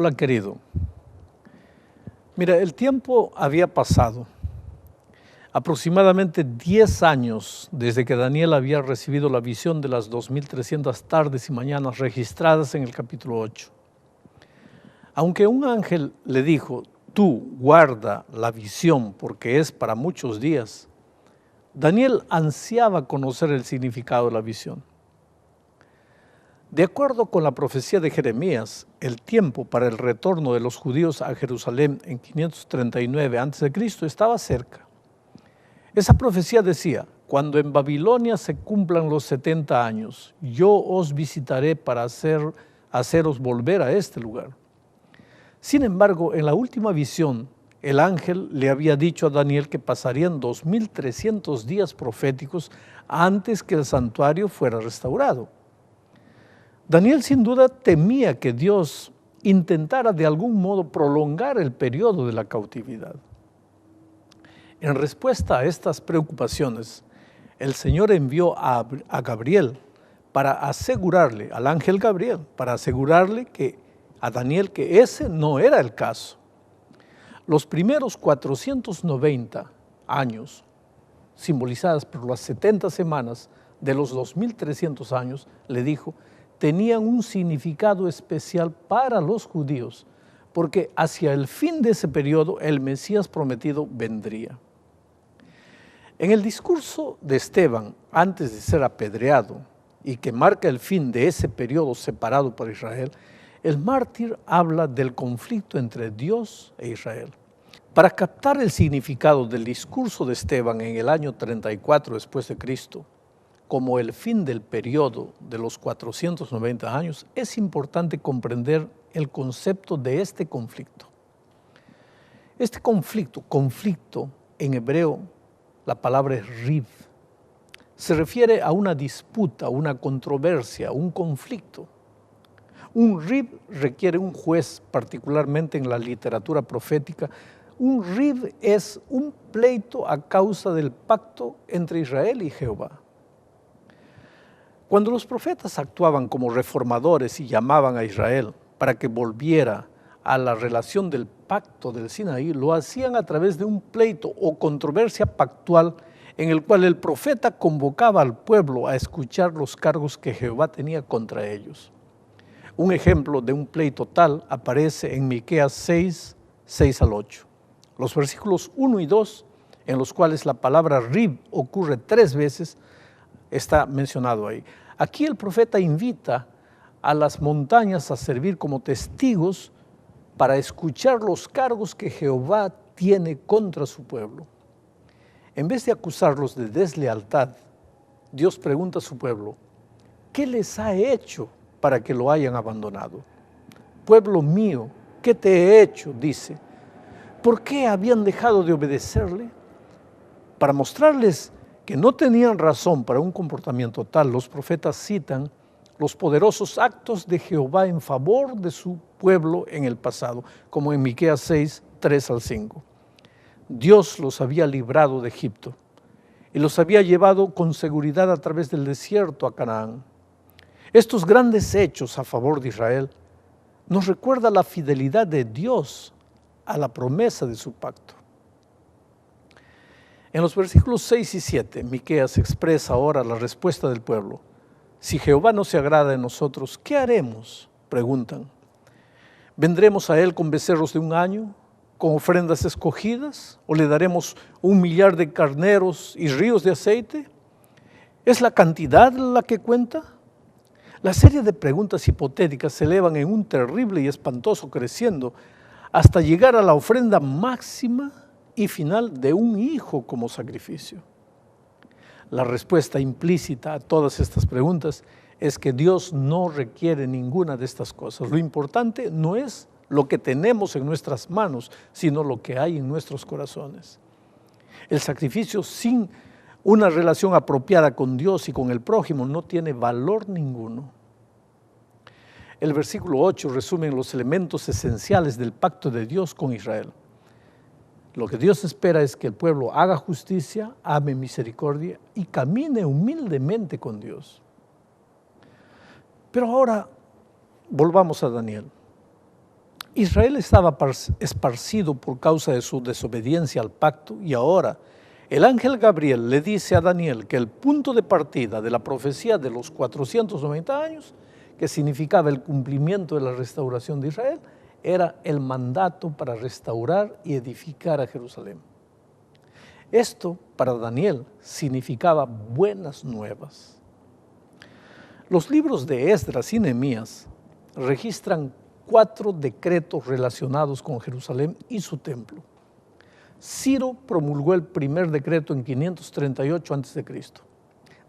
Hola querido, mira, el tiempo había pasado, aproximadamente 10 años desde que Daniel había recibido la visión de las 2300 tardes y mañanas registradas en el capítulo 8. Aunque un ángel le dijo, tú guarda la visión porque es para muchos días, Daniel ansiaba conocer el significado de la visión. De acuerdo con la profecía de Jeremías, el tiempo para el retorno de los judíos a Jerusalén en 539 a.C. estaba cerca. Esa profecía decía, cuando en Babilonia se cumplan los 70 años, yo os visitaré para haceros volver a este lugar. Sin embargo, en la última visión, el ángel le había dicho a Daniel que pasarían 2300 días proféticos antes que el santuario fuera restaurado. Daniel sin duda temía que Dios intentara de algún modo prolongar el periodo de la cautividad. En respuesta a estas preocupaciones, el Señor envió a Gabriel para asegurarle, al ángel Gabriel, para asegurarle a Daniel que ese no era el caso. Los primeros 490 años, simbolizadas por las 70 semanas de los 2300 años, le dijo, tenían un significado especial para los judíos, porque hacia el fin de ese periodo el Mesías prometido vendría. En el discurso de Esteban, antes de ser apedreado, y que marca el fin de ese periodo separado por Israel, el mártir habla del conflicto entre Dios e Israel. Para captar el significado del discurso de Esteban en el año 34 después de Cristo, como el fin del periodo de los 490 años, es importante comprender el concepto de este conflicto. Este conflicto en hebreo, la palabra es riv, se refiere a una disputa, una controversia, un conflicto. Un riv requiere un juez, particularmente en la literatura profética. Un riv es un pleito a causa del pacto entre Israel y Jehová. Cuando los profetas actuaban como reformadores y llamaban a Israel para que volviera a la relación del pacto del Sinaí, lo hacían a través de un pleito o controversia pactual en el cual el profeta convocaba al pueblo a escuchar los cargos que Jehová tenía contra ellos. Un ejemplo de un pleito tal aparece en Miqueas 6, 6 al 8. Los versículos 1 y 2, en los cuales la palabra rib ocurre 3 veces, está mencionado ahí. Aquí el profeta invita a las montañas a servir como testigos para escuchar los cargos que Jehová tiene contra su pueblo. En vez de acusarlos de deslealtad, Dios pregunta a su pueblo, ¿qué les ha hecho para que lo hayan abandonado? Pueblo mío, ¿qué te he hecho? Dice. ¿Por qué habían dejado de obedecerle? Para mostrarles que no tenían razón para un comportamiento tal, los profetas citan los poderosos actos de Jehová en favor de su pueblo en el pasado, como en Miqueas 6, 3 al 5. Dios los había librado de Egipto y los había llevado con seguridad a través del desierto a Canaán. Estos grandes hechos a favor de Israel nos recuerda la fidelidad de Dios a la promesa de su pacto. En los versículos 6 y 7, Miqueas expresa ahora la respuesta del pueblo. Si Jehová no se agrada de nosotros, ¿qué haremos? Preguntan. ¿Vendremos a él con becerros de un año, con ofrendas escogidas? ¿O le daremos 1 millar de carneros y ríos de aceite? ¿Es la cantidad la que cuenta? La serie de preguntas hipotéticas se elevan en un terrible y espantoso creciendo hasta llegar a la ofrenda máxima y final de un hijo como sacrificio. La respuesta implícita a todas estas preguntas es que Dios no requiere ninguna de estas cosas. Lo importante no es lo que tenemos en nuestras manos, sino lo que hay en nuestros corazones. El sacrificio sin una relación apropiada con Dios y con el prójimo no tiene valor ninguno. El versículo 8 resume los elementos esenciales del pacto de Dios con Israel. Lo que Dios espera es que el pueblo haga justicia, ame misericordia y camine humildemente con Dios. Pero ahora volvamos a Daniel. Israel estaba esparcido por causa de su desobediencia al pacto y ahora el ángel Gabriel le dice a Daniel que el punto de partida de la profecía de los 490 años, que significaba el cumplimiento de la restauración de Israel, era el mandato para restaurar y edificar a Jerusalén. Esto para Daniel significaba buenas nuevas. Los libros de Esdras y Nehemías registran 4 decretos relacionados con Jerusalén y su templo. Ciro promulgó el primer decreto en 538 a.C.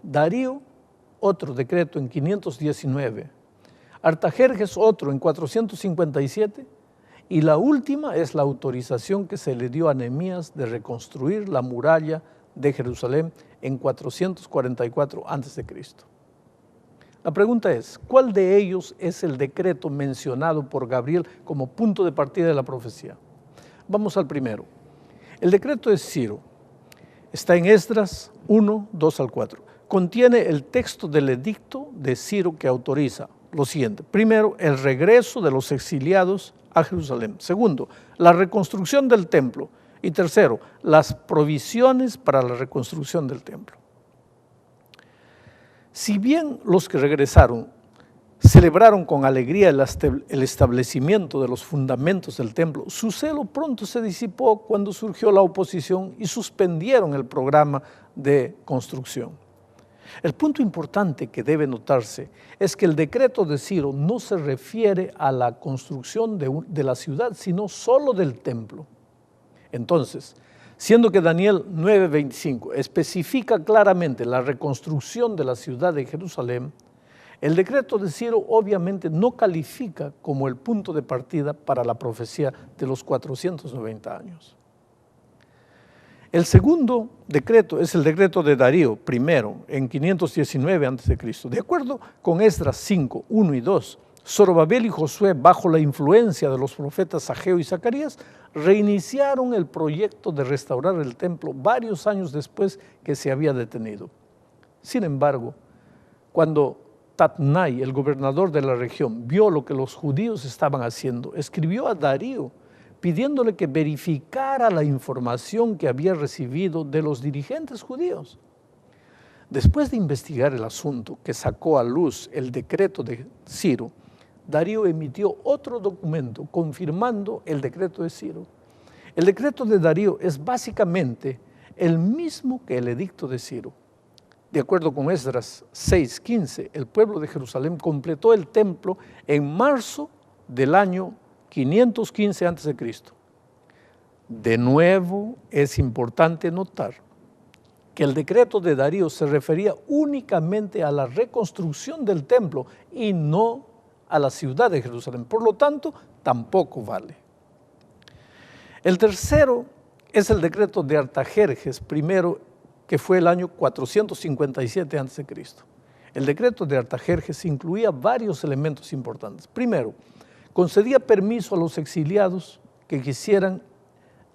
Darío, otro decreto en 519. Artajerjes, otro en 457. Y la última es la autorización que se le dio a Nehemías de reconstruir la muralla de Jerusalén en 444 a.C. La pregunta es, ¿cuál de ellos es el decreto mencionado por Gabriel como punto de partida de la profecía? Vamos al primero. El decreto de Ciro está en Esdras 1, 2 al 4. Contiene el texto del edicto de Ciro que autoriza lo siguiente. Primero, el regreso de los exiliados a Jerusalén. Segundo, la reconstrucción del templo. Y tercero, las provisiones para la reconstrucción del templo. Si bien los que regresaron celebraron con alegría el establecimiento de los fundamentos del templo, su celo pronto se disipó cuando surgió la oposición y suspendieron el programa de construcción. El punto importante que debe notarse es que el decreto de Ciro no se refiere a la construcción de la ciudad, sino solo del templo. Entonces, siendo que Daniel 9:25 especifica claramente la reconstrucción de la ciudad de Jerusalén, el decreto de Ciro obviamente no califica como el punto de partida para la profecía de los 490 años. El segundo decreto es el decreto de Darío, primero, en 519 a.C. De acuerdo con Esdras 5, 1 y 2, Zorobabel y Josué, bajo la influencia de los profetas Ageo y Zacarías, reiniciaron el proyecto de restaurar el templo varios años después que se había detenido. Sin embargo, cuando Tatnai, el gobernador de la región, vio lo que los judíos estaban haciendo, escribió a Darío pidiéndole que verificara la información que había recibido de los dirigentes judíos. Después de investigar el asunto que sacó a luz el decreto de Ciro, Darío emitió otro documento confirmando el decreto de Ciro. El decreto de Darío es básicamente el mismo que el edicto de Ciro. De acuerdo con Esdras 6:15, el pueblo de Jerusalén completó el templo en marzo del año 515 a.C. De nuevo, es importante notar que el decreto de Darío se refería únicamente a la reconstrucción del templo y no a la ciudad de Jerusalén. Por lo tanto, tampoco vale. El tercero es el decreto de Artajerjes, primero, que fue el año 457 a.C. El decreto de Artajerjes incluía varios elementos importantes. Primero, concedía permiso a los exiliados que quisieran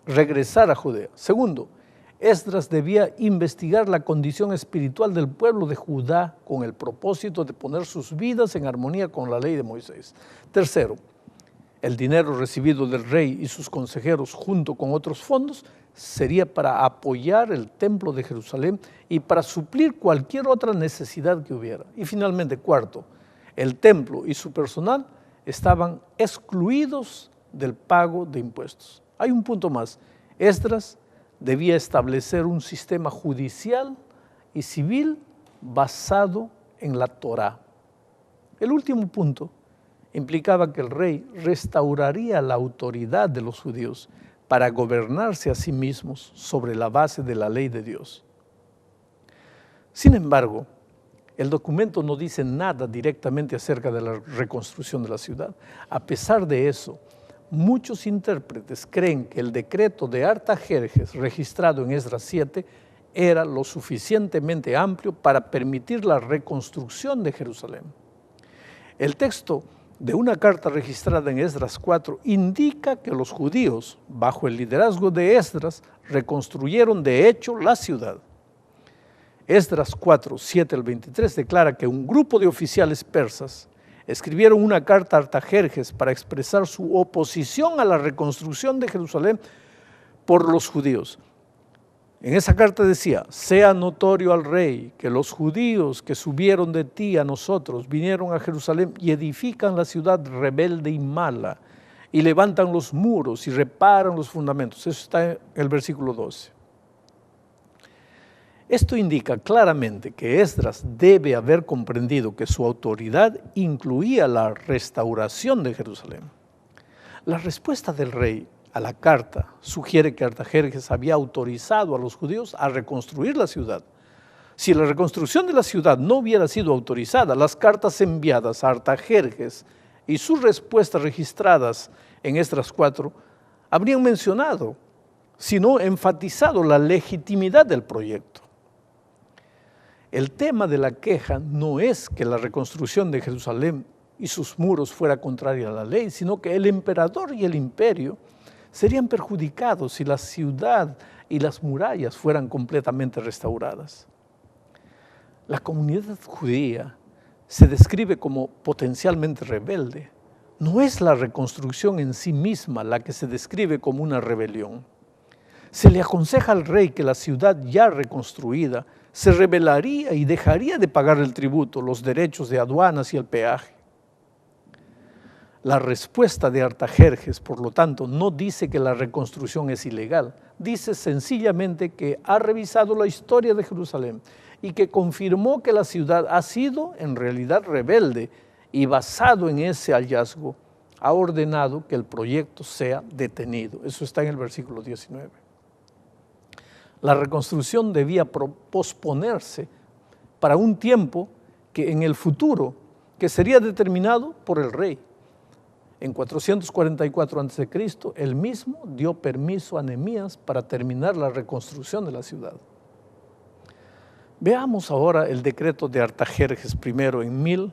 regresar a Judea. Segundo, Esdras debía investigar la condición espiritual del pueblo de Judá con el propósito de poner sus vidas en armonía con la ley de Moisés. Tercero, el dinero recibido del rey y sus consejeros junto con otros fondos sería para apoyar el templo de Jerusalén y para suplir cualquier otra necesidad que hubiera. Y finalmente, cuarto, el templo y su personal estaban excluidos del pago de impuestos. Hay un punto más. Esdras debía establecer un sistema judicial y civil basado en la Torá. El último punto implicaba que el rey restauraría la autoridad de los judíos para gobernarse a sí mismos sobre la base de la ley de Dios. Sin embargo, el documento no dice nada directamente acerca de la reconstrucción de la ciudad. A pesar de eso, muchos intérpretes creen que el decreto de Artajerjes registrado en Esdras 7 era lo suficientemente amplio para permitir la reconstrucción de Jerusalén. El texto de una carta registrada en Esdras 4 indica que los judíos, bajo el liderazgo de Esdras, reconstruyeron de hecho la ciudad. Esdras 4, 7 al 23 declara que un grupo de oficiales persas escribieron una carta a Artajerjes para expresar su oposición a la reconstrucción de Jerusalén por los judíos. En esa carta decía: sea notorio al rey que los judíos que subieron de ti a nosotros vinieron a Jerusalén y edifican la ciudad rebelde y mala, y levantan los muros y reparan los fundamentos. Eso está en el versículo 12. Esto indica claramente que Esdras debe haber comprendido que su autoridad incluía la restauración de Jerusalén. La respuesta del rey a la carta sugiere que Artajerjes había autorizado a los judíos a reconstruir la ciudad. Si la reconstrucción de la ciudad no hubiera sido autorizada, las cartas enviadas a Artajerjes y sus respuestas registradas en Esdras 4 habrían mencionado, sino enfatizado la legitimidad del proyecto. El tema de la queja no es que la reconstrucción de Jerusalén y sus muros fuera contraria a la ley, sino que el emperador y el imperio serían perjudicados si la ciudad y las murallas fueran completamente restauradas. La comunidad judía se describe como potencialmente rebelde. No es la reconstrucción en sí misma la que se describe como una rebelión. Se le aconseja al rey que la ciudad ya reconstruida se rebelaría y dejaría de pagar el tributo, los derechos de aduanas y el peaje. La respuesta de Artajerjes, por lo tanto, no dice que la reconstrucción es ilegal, dice sencillamente que ha revisado la historia de Jerusalén y que confirmó que la ciudad ha sido en realidad rebelde, y basado en ese hallazgo ha ordenado que el proyecto sea detenido. Eso está en el versículo 19. La reconstrucción debía posponerse para un tiempo que en el futuro, que sería determinado por el rey. En 444 a.C., él mismo dio permiso a Nehemías para terminar la reconstrucción de la ciudad. Veamos ahora el decreto de Artajerjes primero en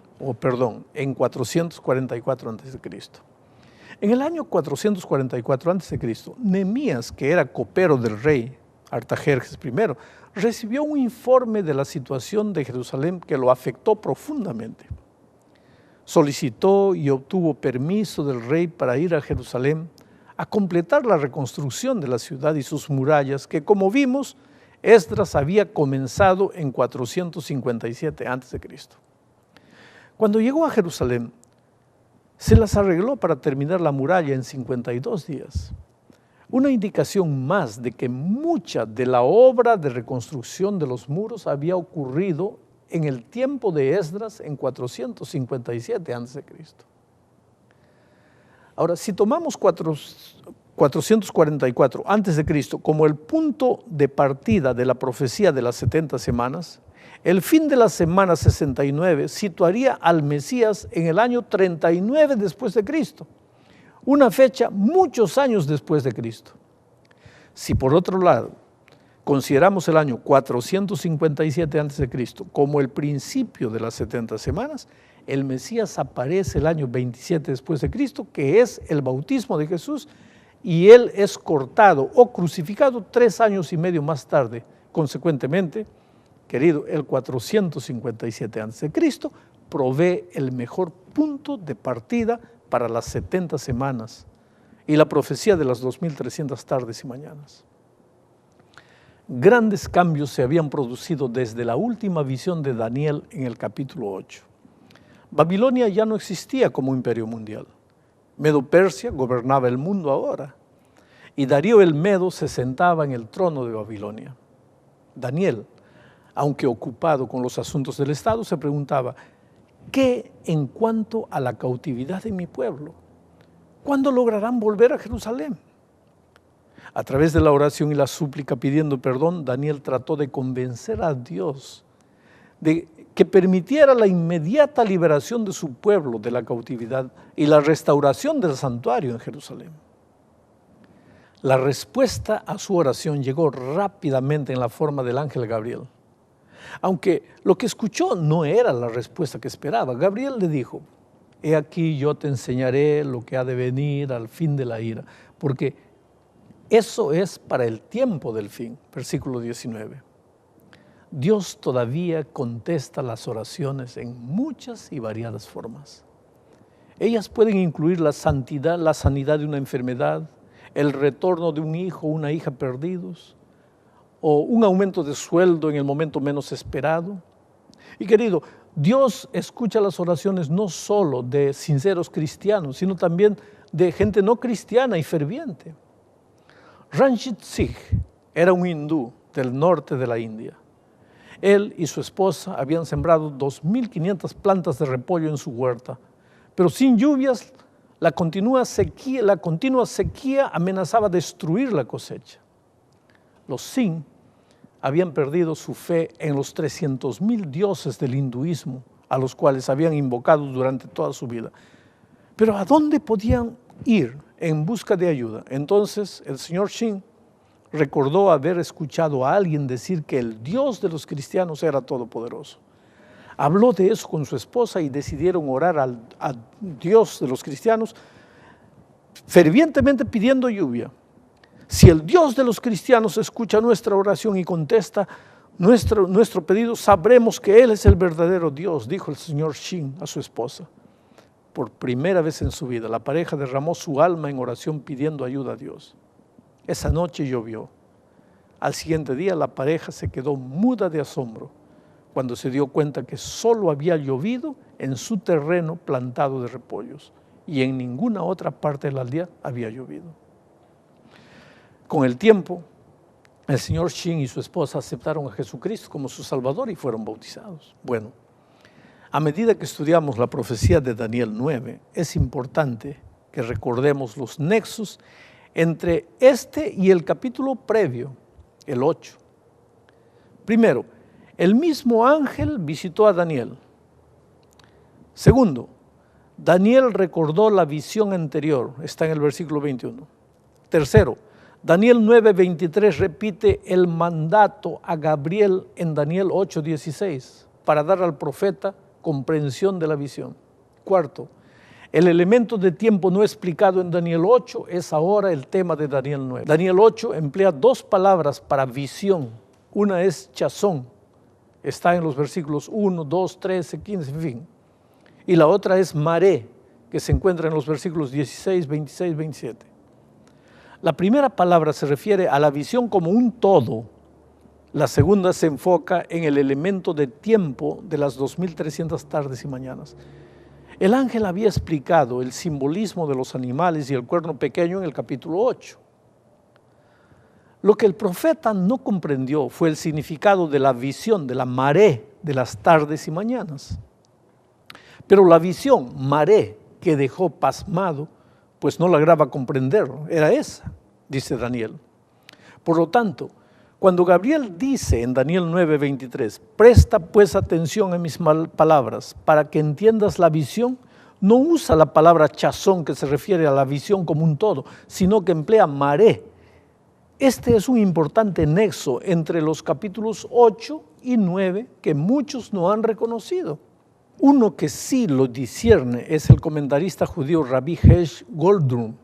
444 a.C. En el año 444 a.C., Nehemías, que era copero del rey Artajerjes I, recibió un informe de la situación de Jerusalén que lo afectó profundamente. Solicitó y obtuvo permiso del rey para ir a Jerusalén a completar la reconstrucción de la ciudad y sus murallas, que, como vimos, Esdras había comenzado en 457 a.C. Cuando llegó a Jerusalén, se las arregló para terminar la muralla en 52 días. Una indicación más de que mucha de la obra de reconstrucción de los muros había ocurrido en el tiempo de Esdras en 457 a.C. Ahora, si tomamos 444 a.C. como el punto de partida de la profecía de las 70 semanas, el fin de la semana 69 situaría al Mesías en el año 39 después de Cristo, una fecha muchos años después de Cristo. Si por otro lado consideramos el año 457 a.C. como el principio de las 70 semanas, el Mesías aparece el año 27 después de Cristo, que es el bautismo de Jesús, y él es cortado o crucificado 3 años y medio más tarde. Consecuentemente, querido, el 457 a.C. provee el mejor punto de partida para las 70 semanas y la profecía de las 2300 tardes y mañanas. Grandes cambios se habían producido desde la última visión de Daniel en el capítulo 8. Babilonia ya no existía como imperio mundial. Medo-Persia gobernaba el mundo ahora, y Darío el Medo se sentaba en el trono de Babilonia. Daniel, aunque ocupado con los asuntos del Estado, se preguntaba: ¿qué en cuanto a la cautividad de mi pueblo? ¿Cuándo lograrán volver a Jerusalén? A través de la oración y la súplica pidiendo perdón, Daniel trató de convencer a Dios de que permitiera la inmediata liberación de su pueblo de la cautividad y la restauración del santuario en Jerusalén. La respuesta a su oración llegó rápidamente en la forma del ángel Gabriel. Aunque lo que escuchó no era la respuesta que esperaba, Gabriel le dijo: he aquí yo te enseñaré lo que ha de venir al fin de la ira, porque eso es para el tiempo del fin. Versículo 19. Dios todavía contesta las oraciones en muchas y variadas formas. Ellas pueden incluir la sanidad de una enfermedad, el retorno de un hijo o una hija perdidos, o un aumento de sueldo en el momento menos esperado. Y querido, Dios escucha las oraciones no solo de sinceros cristianos, sino también de gente no cristiana y ferviente. Ranjit Singh era un hindú del norte de la India. Él y su esposa habían sembrado 2.500 plantas de repollo en su huerta, pero sin lluvias, la continua sequía amenazaba destruir la cosecha. Los Singh habían perdido su fe en los 300.000 dioses del hinduismo, a los cuales habían invocado durante toda su vida. Pero ¿a dónde podían ir en busca de ayuda? Entonces el señor Singh recordó haber escuchado a alguien decir que el Dios de los cristianos era todopoderoso. Habló de eso con su esposa y decidieron orar al Dios de los cristianos, fervientemente pidiendo lluvia. Si el Dios de los cristianos escucha nuestra oración y contesta nuestro pedido, sabremos que Él es el verdadero Dios, dijo el señor Singh a su esposa. Por primera vez en su vida, la pareja derramó su alma en oración pidiendo ayuda a Dios. Esa noche llovió. Al siguiente día la pareja se quedó muda de asombro cuando se dio cuenta que solo había llovido en su terreno plantado de repollos y en ninguna otra parte de la aldea había llovido. Con el tiempo, el señor Singh y su esposa aceptaron a Jesucristo como su Salvador y fueron bautizados. Bueno, a medida que estudiamos la profecía de Daniel 9, es importante que recordemos los nexos entre este y el capítulo previo, el 8. Primero, el mismo ángel visitó a Daniel. Segundo, Daniel recordó la visión anterior, está en el versículo 21. Tercero, Daniel 9:23 repite el mandato a Gabriel en Daniel 8:16 para dar al profeta comprensión de la visión. Cuarto, el elemento de tiempo no explicado en Daniel 8 es ahora el tema de Daniel 9. Daniel 8 emplea dos palabras para visión. Una es chazón, está en los versículos 1, 2, 13, 15, en fin. Y la otra es maré, que se encuentra en los versículos 16, 26, 27. La primera palabra se refiere a la visión como un todo. La segunda se enfoca en el elemento de tiempo de las 2.300 tardes y mañanas. El ángel había explicado el simbolismo de los animales y el cuerno pequeño en el capítulo 8. Lo que el profeta no comprendió fue el significado de la visión, de la maré de las tardes y mañanas. Pero la visión, maré, que dejó pasmado, pues no lograba comprenderlo, era esa, dice Daniel. Por lo tanto, cuando Gabriel dice en Daniel 9:23, presta pues atención a mis palabras para que entiendas la visión, no usa la palabra chazón que se refiere a la visión como un todo, sino que emplea maré. Este es un importante nexo entre los capítulos 8 y 9 que muchos no han reconocido. Uno que sí lo discierne es el comentarista judío Rabbi Hesh Goldrum,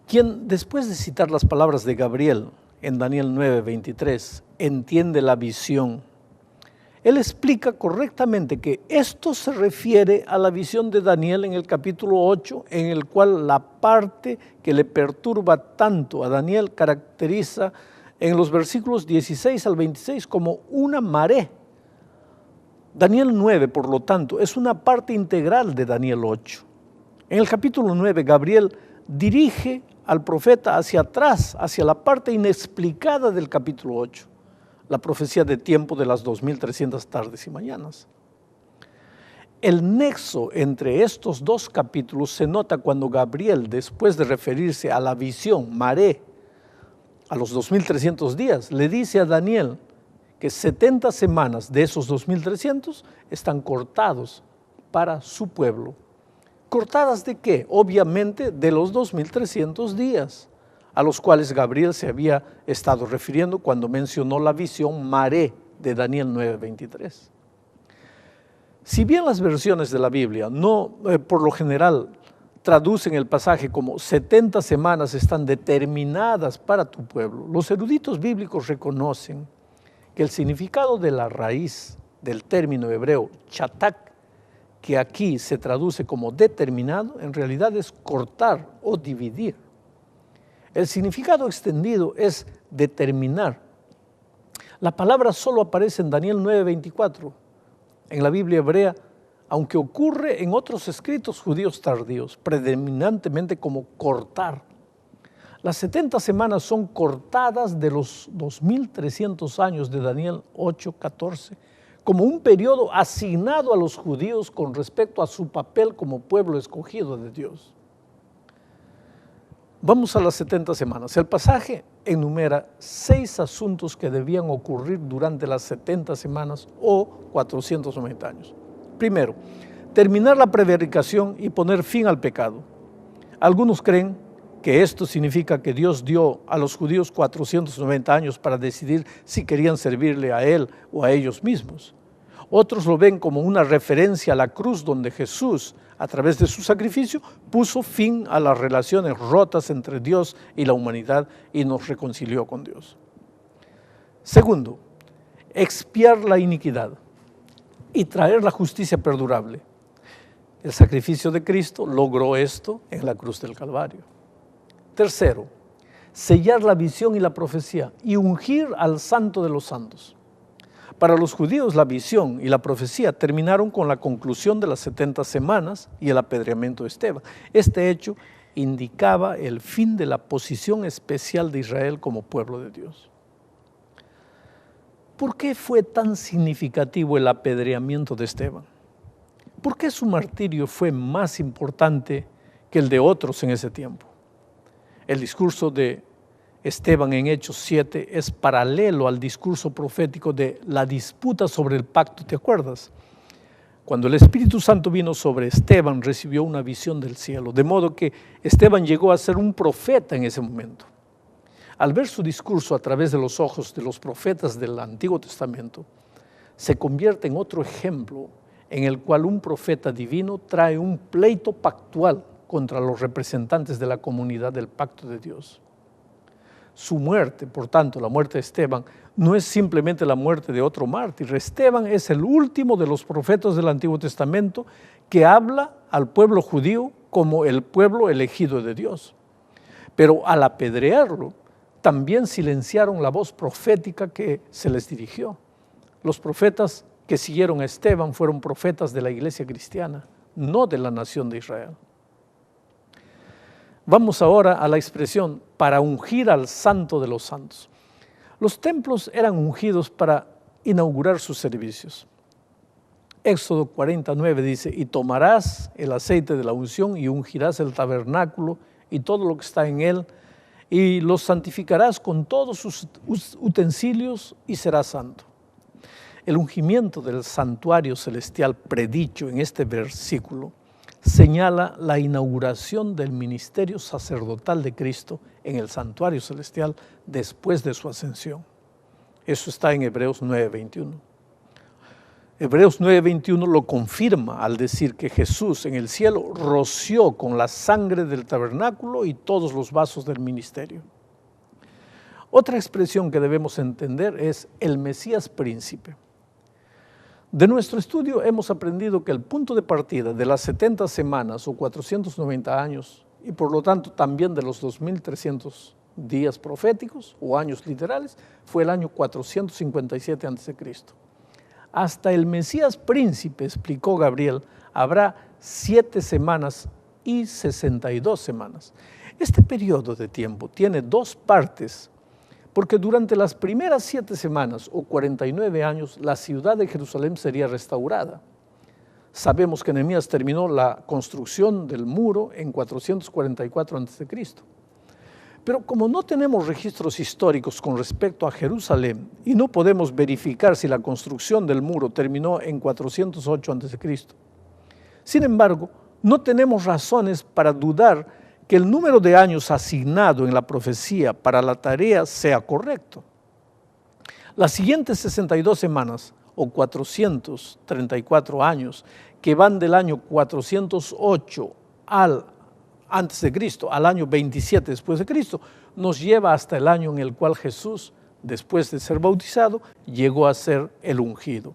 quien después de citar las palabras de Gabriel en Daniel 9:23, entiende la visión. Él explica correctamente que esto se refiere a la visión de Daniel en el capítulo 8, en el cual la parte que le perturba tanto a Daniel caracteriza en los versículos 16 al 26 como una maré. Daniel 9, por lo tanto, es una parte integral de Daniel 8. En el capítulo 9, Gabriel dirige al profeta hacia atrás, hacia la parte inexplicada del capítulo 8, la profecía de tiempo de las 2.300 tardes y mañanas. El nexo entre estos dos capítulos se nota cuando Gabriel, después de referirse a la visión, maré, a los 2.300 días, le dice a Daniel que 70 semanas de esos 2.300 están cortados para su pueblo. ¿Cortadas de qué? Obviamente de los 2.300 días a los cuales Gabriel se había estado refiriendo cuando mencionó la visión maré de Daniel 9:23. Si bien las versiones de la Biblia por lo general traducen el pasaje como 70 semanas están determinadas para tu pueblo, los eruditos bíblicos reconocen que el significado de la raíz del término hebreo chatak, que aquí se traduce como determinado, en realidad es cortar o dividir. El significado extendido es determinar. La palabra solo aparece en Daniel 9:24, en la Biblia hebrea, aunque ocurre en otros escritos judíos tardíos, predominantemente como cortar. Las 70 semanas son cortadas de los 2300 años de Daniel 8:14, como un periodo asignado a los judíos con respecto a su papel como pueblo escogido de Dios. Vamos a las 70 semanas. El pasaje enumera 6 asuntos que debían ocurrir durante las 70 semanas o 490 años. Primero, terminar la prevaricación y poner fin al pecado. Algunos creen que esto significa que Dios dio a los judíos 490 años para decidir si querían servirle a Él o a ellos mismos. Otros lo ven como una referencia a la cruz donde Jesús, a través de su sacrificio, puso fin a las relaciones rotas entre Dios y la humanidad y nos reconcilió con Dios. Segundo, expiar la iniquidad y traer la justicia perdurable. El sacrificio de Cristo logró esto en la cruz del Calvario. Tercero, sellar la visión y la profecía y ungir al Santo de los Santos. Para los judíos la visión y la profecía terminaron con la conclusión de las 70 semanas y el apedreamiento de Esteban. Este hecho indicaba el fin de la posición especial de Israel como pueblo de Dios. ¿Por qué fue tan significativo el apedreamiento de Esteban? ¿Por qué su martirio fue más importante que el de otros en ese tiempo? El discurso de Esteban en Hechos 7 es paralelo al discurso profético de la disputa sobre el pacto, ¿te acuerdas? Cuando el Espíritu Santo vino sobre Esteban, recibió una visión del cielo, de modo que Esteban llegó a ser un profeta en ese momento. Al ver su discurso a través de los ojos de los profetas del Antiguo Testamento, se convierte en otro ejemplo en el cual un profeta divino trae un pleito pactual contra los representantes de la comunidad del pacto de Dios. Su muerte, por tanto, la muerte de Esteban, no es simplemente la muerte de otro mártir. Esteban es el último de los profetas del Antiguo Testamento que habla al pueblo judío como el pueblo elegido de Dios. Pero al apedrearlo, también silenciaron la voz profética que se les dirigió. Los profetas que siguieron a Esteban fueron profetas de la iglesia cristiana, no de la nación de Israel. Vamos ahora a la expresión para ungir al Santo de los Santos. Los templos eran ungidos para inaugurar sus servicios. Éxodo 49 dice, y tomarás el aceite de la unción y ungirás el tabernáculo y todo lo que está en él, y los santificarás con todos sus utensilios y será santo. El ungimiento del santuario celestial predicho en este versículo señala la inauguración del ministerio sacerdotal de Cristo en el santuario celestial después de su ascensión. Eso está en Hebreos 9:21. Hebreos 9:21 lo confirma al decir que Jesús en el cielo roció con la sangre del tabernáculo y todos los vasos del ministerio. Otra expresión que debemos entender es el Mesías príncipe. De nuestro estudio hemos aprendido que el punto de partida de las 70 semanas o 490 años y por lo tanto también de los 2300 días proféticos o años literales fue el año 457 a.C. Hasta el Mesías príncipe, explicó Gabriel, habrá 7 semanas y 62 semanas. Este periodo de tiempo tiene 2 partes, porque durante las primeras 7 semanas o 49 años la ciudad de Jerusalén sería restaurada. Sabemos que Nehemías terminó la construcción del muro en 444 a.C. Pero como no tenemos registros históricos con respecto a Jerusalén y no podemos verificar si la construcción del muro terminó en 408 a.C., sin embargo, no tenemos razones para dudar que el número de años asignado en la profecía para la tarea sea correcto. Las siguientes 62 semanas o 434 años que van del año 408 antes de Cristo al año 27 después de Cristo nos lleva hasta el año en el cual Jesús, después de ser bautizado, llegó a ser el ungido.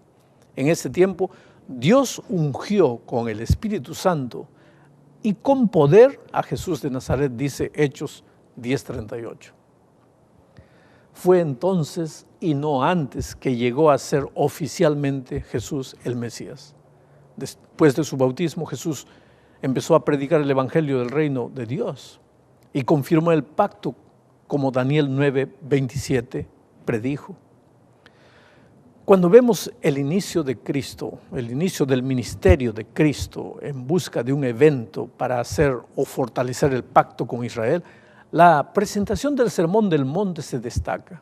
En ese tiempo Dios ungió con el Espíritu Santo y con poder a Jesús de Nazaret, dice Hechos 10:38. Fue entonces y no antes que llegó a ser oficialmente Jesús el Mesías. Después de su bautismo, Jesús empezó a predicar el evangelio del reino de Dios y confirmó el pacto como Daniel 9:27 predijo. Cuando vemos el inicio de Cristo, el inicio del ministerio de Cristo en busca de un evento para hacer o fortalecer el pacto con Israel, la presentación del Sermón del Monte se destaca.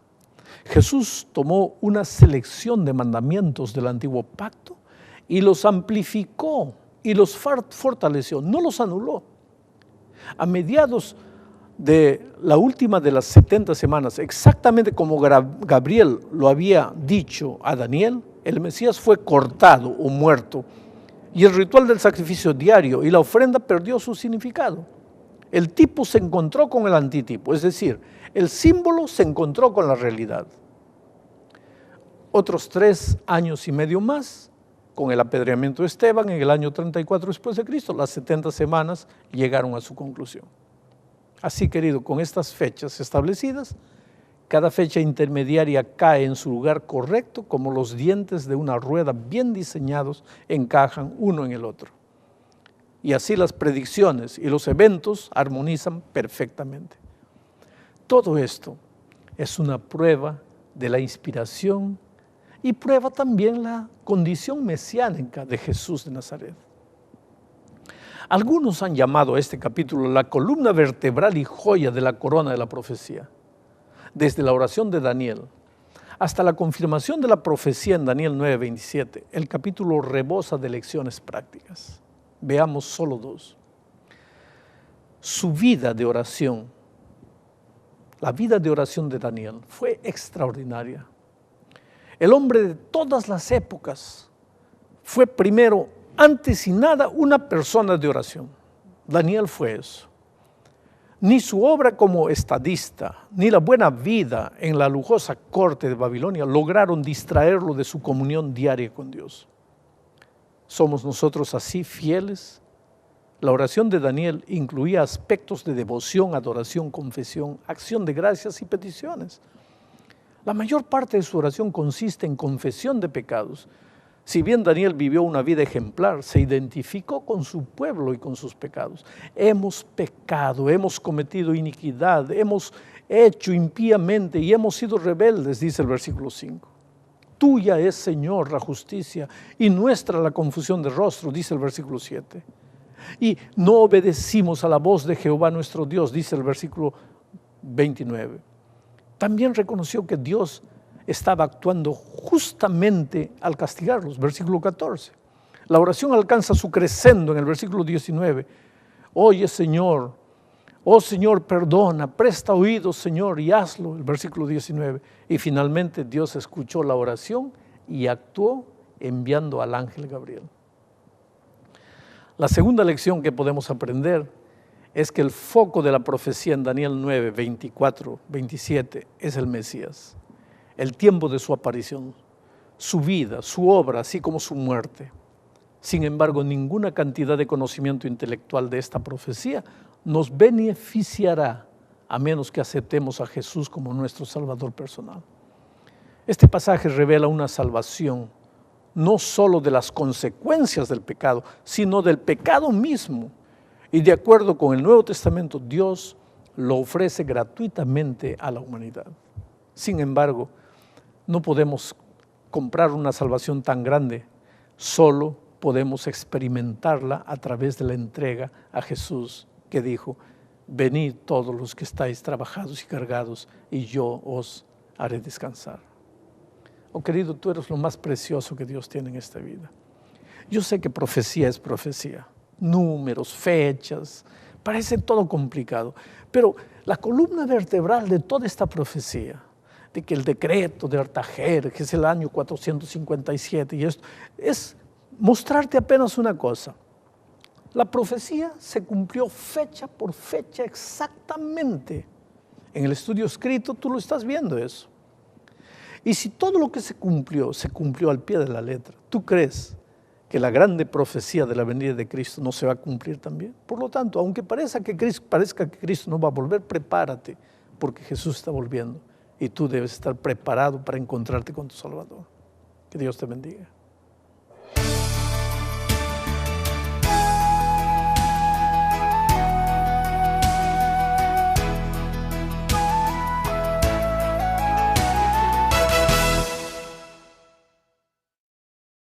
Jesús tomó una selección de mandamientos del antiguo pacto y los amplificó y los fortaleció, no los anuló. A mediados de la última de las 70 semanas, exactamente como Gabriel lo había dicho a Daniel, el Mesías fue cortado o muerto y el ritual del sacrificio diario y la ofrenda perdió su significado. El tipo se encontró con el antitipo, es decir, el símbolo se encontró con la realidad. Otros 3 años y medio más, con el apedreamiento de Esteban en el año 34 después de Cristo, las 70 semanas llegaron a su conclusión. Así, querido, con estas fechas establecidas, cada fecha intermediaria cae en su lugar correcto, como los dientes de una rueda bien diseñados encajan uno en el otro. Y así las predicciones y los eventos armonizan perfectamente. Todo esto es una prueba de la inspiración y prueba también la condición mesiánica de Jesús de Nazaret. Algunos han llamado a este capítulo la columna vertebral y joya de la corona de la profecía. Desde la oración de Daniel hasta la confirmación de la profecía en Daniel 9:27, el capítulo rebosa de lecciones prácticas. Veamos solo 2. Su vida de oración, la vida de oración de Daniel fue extraordinaria. El hombre de todas las épocas fue primero, antes y nada, una persona de oración. Daniel fue eso. Ni su obra como estadista, ni la buena vida en la lujosa corte de Babilonia lograron distraerlo de su comunión diaria con Dios. ¿Somos nosotros así fieles? La oración de Daniel incluía aspectos de devoción, adoración, confesión, acción de gracias y peticiones. La mayor parte de su oración consiste en confesión de pecados. Si bien Daniel vivió una vida ejemplar, se identificó con su pueblo y con sus pecados. Hemos pecado, hemos cometido iniquidad, hemos hecho impíamente y hemos sido rebeldes, dice el versículo 5. Tuya es, Señor, la justicia y nuestra la confusión de rostro, dice el versículo 7. Y no obedecimos a la voz de Jehová nuestro Dios, dice el versículo 29. También reconoció que Dios estaba actuando justamente al castigarlos, versículo 14. La oración alcanza su crescendo en el versículo 19. Oye, Señor, oh Señor, perdona, presta oídos, Señor, y hazlo, el versículo 19. Y finalmente Dios escuchó la oración y actuó enviando al ángel Gabriel. La segunda lección que podemos aprender es que el foco de la profecía en Daniel 9, 24, 27 es el Mesías. El tiempo de su aparición, su vida, su obra, así como su muerte. Sin embargo, ninguna cantidad de conocimiento intelectual de esta profecía nos beneficiará a menos que aceptemos a Jesús como nuestro Salvador personal. Este pasaje revela una salvación, no solo de las consecuencias del pecado, sino del pecado mismo. Y de acuerdo con el Nuevo Testamento, Dios lo ofrece gratuitamente a la humanidad. Sin embargo, no podemos comprar una salvación tan grande, solo podemos experimentarla a través de la entrega a Jesús, que dijo: venid todos los que estáis trabajados y cargados, y yo os haré descansar. Oh querido, tú eres lo más precioso que Dios tiene en esta vida. Yo sé que profecía es profecía, números, fechas, parece todo complicado, pero la columna vertebral de toda esta profecía, de que el decreto de Artajer, que es el año 457, y esto, es mostrarte apenas una cosa. La profecía se cumplió fecha por fecha exactamente. En el estudio escrito tú lo estás viendo eso. Y si todo lo que se cumplió al pie de la letra, ¿tú crees que la grande profecía de la venida de Cristo no se va a cumplir también. Por lo tanto, aunque parezca que Cristo no va a volver, prepárate, porque Jesús está volviendo y tú debes estar preparado para encontrarte con tu Salvador. Que Dios te bendiga.